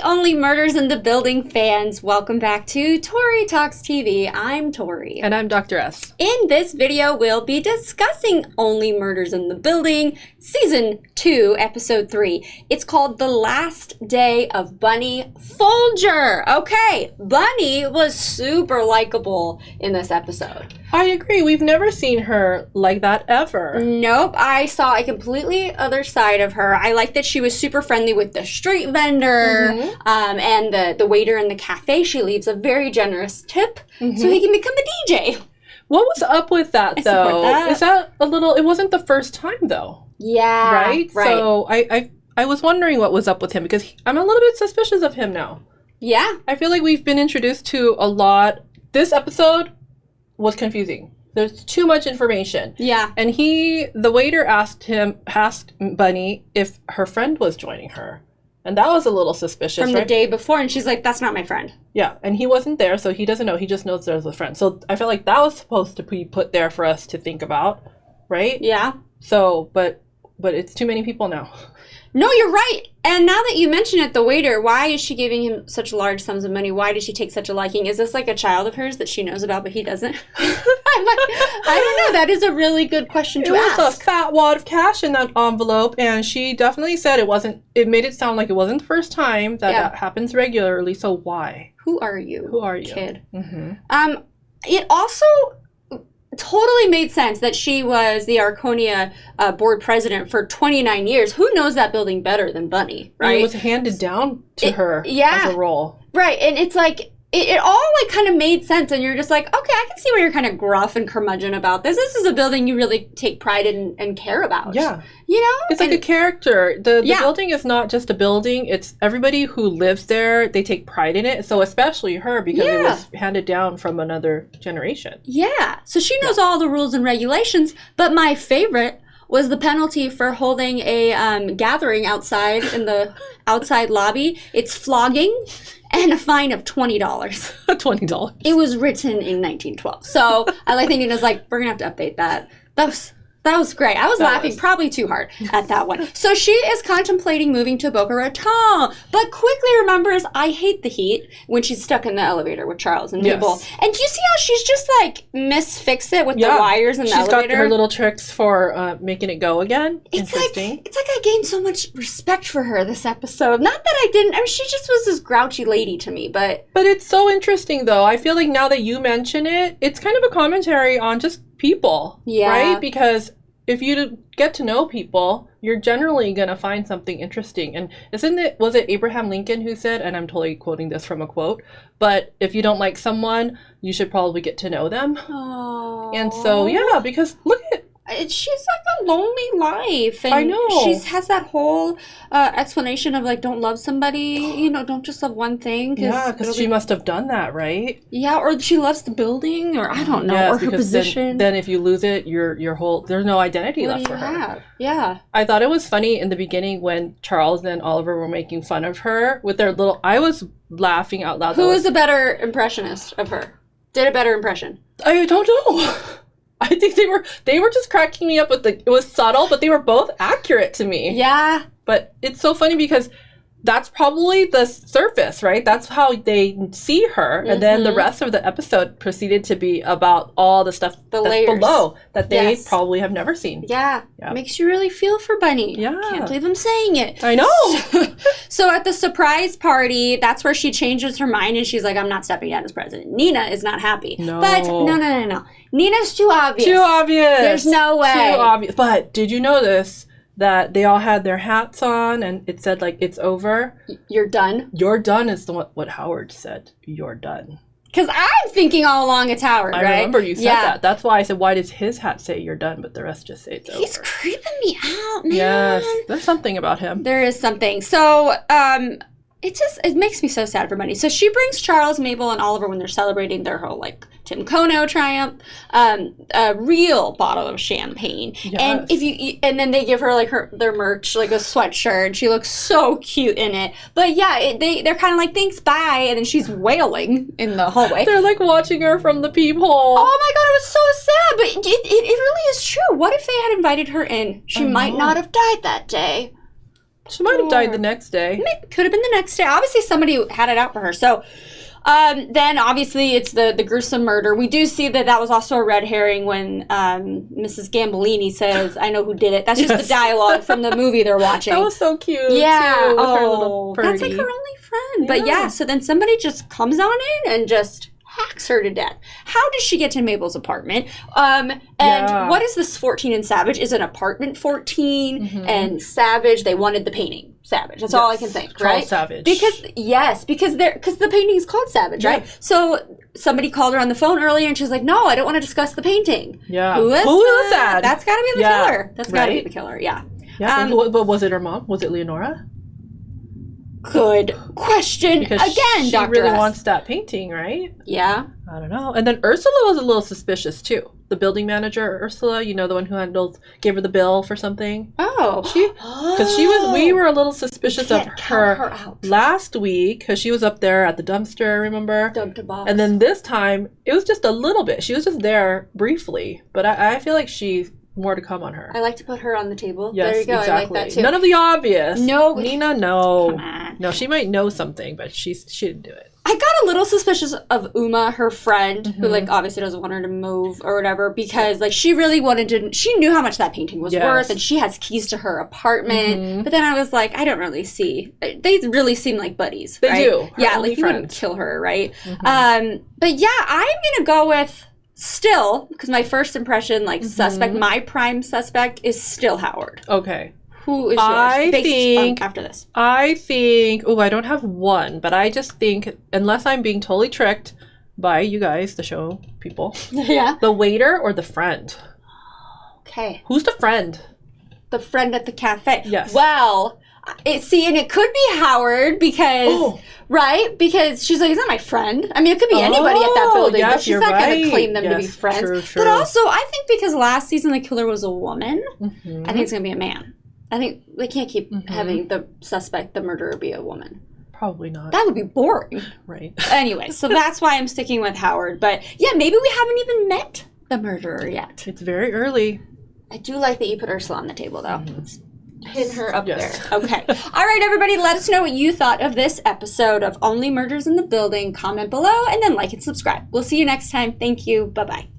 Only Murders in the Building fans, welcome back to Tori Talks TV. I'm Tori. And I'm Dr. S. In this video, we'll be discussing Only Murders in the Building, Season 2, Episode 3. It's called The Last Day of Bunny Folger. Okay, Bunny was super likable in this episode. I agree. We've never seen her like that ever. Nope. I saw a completely other side of her. I like that she was super friendly with the street vendor and the waiter in the cafe. She leaves a very generous tip so he can become a DJ. What was up with that, I though? support that. Is that a little... It wasn't the first time, though. Yeah. Right? So I was wondering what was up with him because I'm a little bit suspicious of him now. Yeah. I feel like we've been introduced to a lot. This episode was confusing. There's too much information. Yeah. And the waiter asked Bunny if her friend was joining her. And that was a little suspicious, From right? the day before, and she's like, that's not my friend. Yeah, and he wasn't there, so he doesn't know. He just knows there's a friend. So I felt like that was supposed to be put there for us to think about, right? Yeah. So, but it's too many people now. No, you're right. And now that you mention it, the waiter, why is she giving him such large sums of money? Why does she take such a liking? Is this like a child of hers that she knows about but he doesn't? I don't know. That is a really good question to ask. It was a fat wad of cash in that envelope, and she definitely said it made it sound like it wasn't the first time that happens regularly, so why? Who are you? Who are you? Kid. Mm-hmm. It also totally made sense that she was the Arconia board president for 29 years. Who knows that building better than Bunny, right? It was handed down to her as a role. Right, and it's like, it all like kind of made sense, and you're just like, okay, I can see why you're kind of gruff and curmudgeon about this. This is a building you really take pride in and care about. Yeah. You know? It's like a character. The building is not just a building. It's everybody who lives there. They take pride in it. So especially her because it was handed down from another generation. Yeah. So she knows all the rules and regulations. But my favorite was the penalty for holding a gathering outside in the outside lobby. It's flogging and a fine of $20. $20. It was written in 1912. So I like thinking it's like, we're going to have to update that. That was great. I was laughing probably too hard at that one. So she is contemplating moving to Boca Raton, but quickly remembers, I hate the heat, when she's stuck in the elevator with Charles and Mabel. Yes. And do you see how she's just like misfix it with the wires in the elevator? She's got her little tricks for making it go again. It's like I gained so much respect for her this episode. Not that I didn't. I mean, she just was this grouchy lady to me, but it's so interesting though. I feel like now that you mention it, it's kind of a commentary on just people, right? Because if you get to know people, you're generally going to find something interesting. And was it Abraham Lincoln who said, and I'm totally quoting this from a quote, but if you don't like someone, you should probably get to know them. Aww. And so, because look at she's like a lonely life, and I know she has that whole explanation of like, don't love somebody, don't just love one thing. Because she must have done that, right? Yeah, or she loves the building, or I don't know, or her position. Then if you lose it, your whole there's no identity left for her. Yeah, I thought it was funny in the beginning when Charles and Oliver were making fun of her with their little. I was laughing out loud. Who was a better impressionist of her? Did a better impression? I don't know. I think they were just cracking me up with it was subtle, but they were both accurate to me. Yeah. But it's so funny because that's probably the surface, right? That's how they see her. And then the rest of the episode proceeded to be about all the stuff that's below that they probably have never seen. Yeah. Makes you really feel for Bunny. Yeah. Can't believe I'm saying it. I know. So at the surprise party, that's where she changes her mind and she's like, I'm not stepping down as president. Nina is not happy. No. But no. Nina's too obvious. Too obvious. There's no way. Too obvious. But did you notice that they all had their hats on and it said like, it's over? You're done? You're done is what Howard said. You're done. Because I'm thinking all along it's Howard, right? I remember you said that. That's why I said, why does his hat say you're done, but the rest just say it's over? He's creeping me out, man. Yes, there's something about him. There is something. So, it makes me so sad for Bunny. So she brings Charles, Mabel, and Oliver when they're celebrating their whole, like, Tim Kono triumph, a real bottle of champagne. Yes. And then they give her, like, their merch, like a sweatshirt, and she looks so cute in it. But yeah, they're kind of like, thanks, bye, and then she's wailing in the hallway. They're, like, watching her from the peephole. Oh my god, it was so sad, but it really is true. What if they had invited her in? She might not have died that day. She might have died the next day. Maybe, could have been the next day. Obviously, somebody had it out for her. So then, obviously, it's the gruesome murder. We do see that was also a red herring when Mrs. Gambolini says, "I know who did it." That's just the dialogue from the movie they're watching. That was so cute. Yeah. Too, with her little that's like her only friend. But yeah, so then somebody just comes on in and just hacks her to death. How does she get to Mabel's apartment? What is this 14 and Savage? Is an apartment 14 and Savage? They wanted the painting Savage. That's all I can think, Charles right? Savage. Because the painting is called Savage, right? So somebody called her on the phone earlier and she's like, "No, I don't want to discuss the painting." Yeah. Who is that? That's got to be the killer. That's got to be the killer. Yeah. Yeah. But was it her mom? Was it Leonora? Good question. Because again, Dr. She really S. wants that painting, right? Yeah. I don't know. And then Ursula was a little suspicious too. The building manager, Ursula, you know, the one who gave her the bill for something. Oh. Because we were a little suspicious of her last week because she was up there at the dumpster, remember? And then this time, it was just a little bit. She was just there briefly. But I feel like she's more to come on her. I like to put her on the table. Yes, there you go. exactly. I like that too. None of the obvious. No. Nina, no. Come on. No, she might know something, but she didn't do it. I got a little suspicious of Uma, her friend, who obviously doesn't want her to move or whatever, because she really wanted to. She knew how much that painting was worth, and she has keys to her apartment. But then I was like, I don't really see. They really seem like buddies. They right? do. Yeah, like you wouldn't kill her, right? But yeah, I'm gonna go with still because my first impression, suspect, my prime suspect is still Howard. Okay. Who is yours? I think after this. I don't have one, but I just think, unless I'm being totally tricked by you guys, the show people, the waiter or the friend. Okay. Who's the friend? The friend at the cafe. Yes. Well, and it could be Howard because, right? Because she's like, he's not my friend. I mean, it could be anybody at that building, but she's not going to claim them to be friends. True. But also, I think because last season the killer was a woman, I think it's going to be a man. I think they can't keep having the suspect, the murderer, be a woman. Probably not. That would be boring. Right. Anyway, so that's why I'm sticking with Howard. But yeah, maybe we haven't even met the murderer yet. It's very early. I do like that you put Ursula on the table, though. Let's pin her up there. Yes. Okay. All right, everybody, let us know what you thought of this episode of Only Murders in the Building. Comment below and then like and subscribe. We'll see you next time. Thank you. Bye-bye.